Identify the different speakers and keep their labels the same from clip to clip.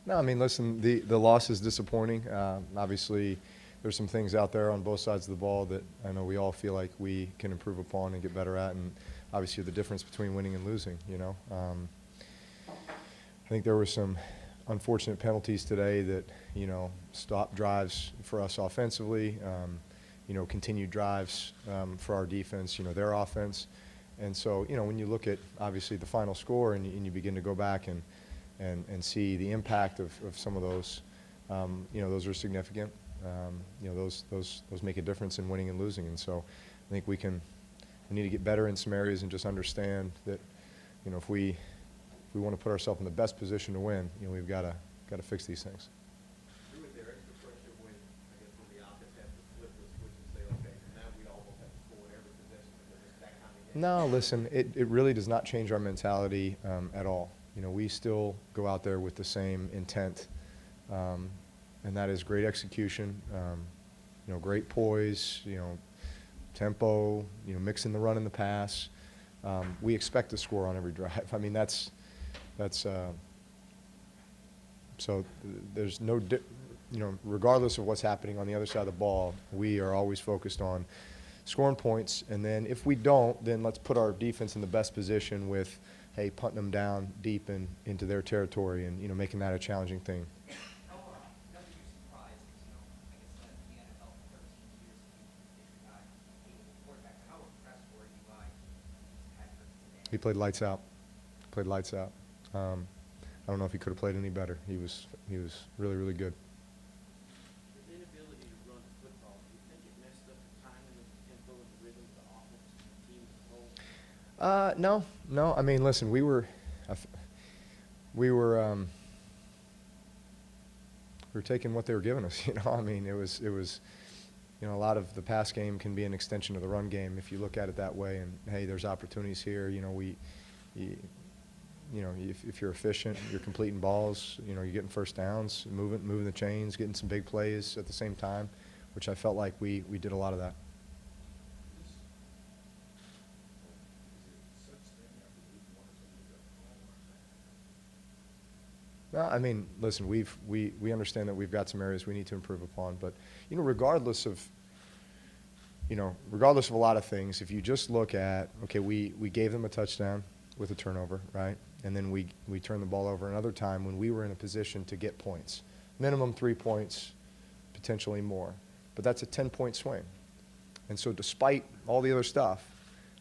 Speaker 1: No, I mean, listen, the loss is disappointing. Obviously, there's some things out there on both sides of the ball that I know we all feel like we can improve upon and get better at, and obviously the difference between winning and losing, you know. I think there were some unfortunate penalties today that, you know, stopped drives for us offensively, you know, continued drives for our defense, you know, their offense. And so, you know, when you look at obviously the final score and you begin to go back and see the impact of some of those, you know, those are significant. You know, those make a difference in winning and losing. And so I think we need to get better in some areas and just understand that, you know, if we want to put ourselves in the best position to win, you know, we've got to fix these things.
Speaker 2: Was there extra pressure when, I guess, when the offense had to flip the switch and say, okay, now we almost have to score every possession because it's that kind of game?
Speaker 1: No, listen, it really does not change our mentality at all. You know, we still go out there with the same intent, and that is great execution, you know, great poise, you know, tempo, you know, mixing the run and the pass. We expect to score on every drive. I mean, so there's no, you know, regardless of what's happening on the other side of the ball, we are always focused on scoring points. And then if we don't, then let's put our defense in the best position with, hey, punting them down deep into their territory and, you know, making that a challenging thing. He played lights out. Played lights out. I don't know if he could have played any better. He was really, really good.
Speaker 2: His inability to run the football, do you think it messed up the timing of the tempo and the rhythm of the offense and the team as a whole?
Speaker 1: No. I mean, listen, we were taking what they were giving us. You know, I mean, it was. You know, a lot of the pass game can be an extension of the run game if you look at it that way. And hey, there's opportunities here. You know, you know, if you're efficient, you're completing balls. You know, you're getting first downs, moving the chains, getting some big plays at the same time, which I felt like we did a lot of that. No, I mean, listen, we understand that we've got some areas we need to improve upon, but, you know, regardless of a lot of things, if you just look at, okay, we gave them a touchdown with a turnover, right? And then we turned the ball over another time when we were in a position to get points. Minimum 3 points, potentially more. But that's a 10-point swing. And so despite all the other stuff,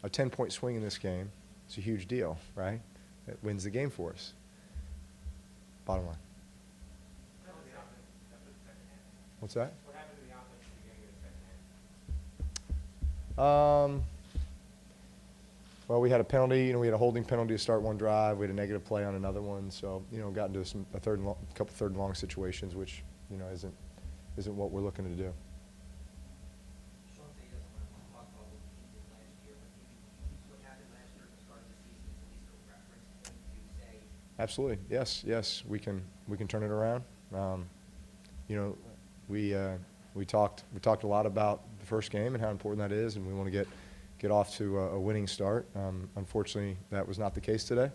Speaker 1: a 10-point swing in this game is a huge deal, right? It wins the game for us. Bottom line. What's that?
Speaker 2: What happened to the offense at the beginning of the second half?
Speaker 1: Well, we had a penalty. You know, we had a holding penalty to start one drive. We had a negative play on another one. So, you know, got into a couple third and long situations, which, you know, isn't what we're looking to do. Absolutely, yes, we can turn it around. You know, we talked a lot about the first game and how important that is, and we want to get off to a winning start. Unfortunately, that was not the case today,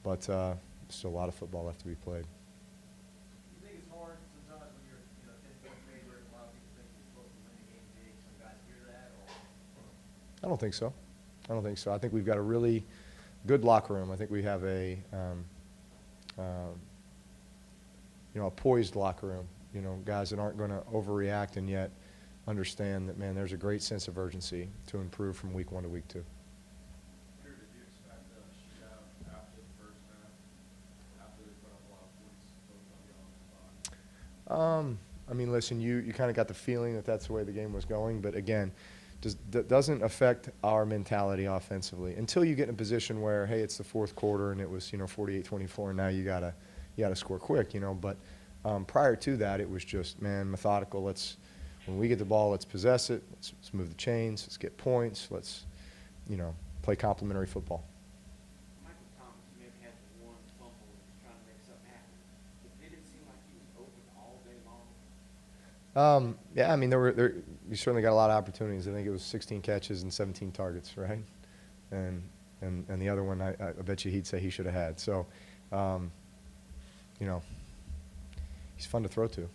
Speaker 1: but still a lot of football left to be played.
Speaker 2: You think it's hard sometimes when you're, you know, 10-point favorite, a lot of people think you're supposed to win the game big. Some guys hear that, or?
Speaker 1: I don't think so. I think we've got a really good locker room. I think we have a you know, a poised locker room. You know, guys that aren't going to overreact and yet understand that, man, there's a great sense of urgency to improve from week 1 to week 2.
Speaker 2: Did you expect a shootout after the first half, after they put up a lot of points, both on the offense?
Speaker 1: I mean, listen, you kind of got the feeling that that's the way the game was going, but again, that doesn't affect our mentality offensively until you get in a position where, hey, it's the fourth quarter and it was, you know, 48-24, and now you gotta score quick, you know. But prior to that, it was just, man, methodical. When we get the ball, let's possess it. Let's move the chains. Let's get points. Let's, you know, play complementary football.
Speaker 2: Michael Thomas maybe had one fumble and was trying to make something happen. It didn't seem like he was open all day long.
Speaker 1: Yeah, I mean, we certainly got a lot of opportunities. I think it was 16 catches and 17 targets, right? And the other one, I bet you he'd say he should have had. So, you know, he's fun to throw to.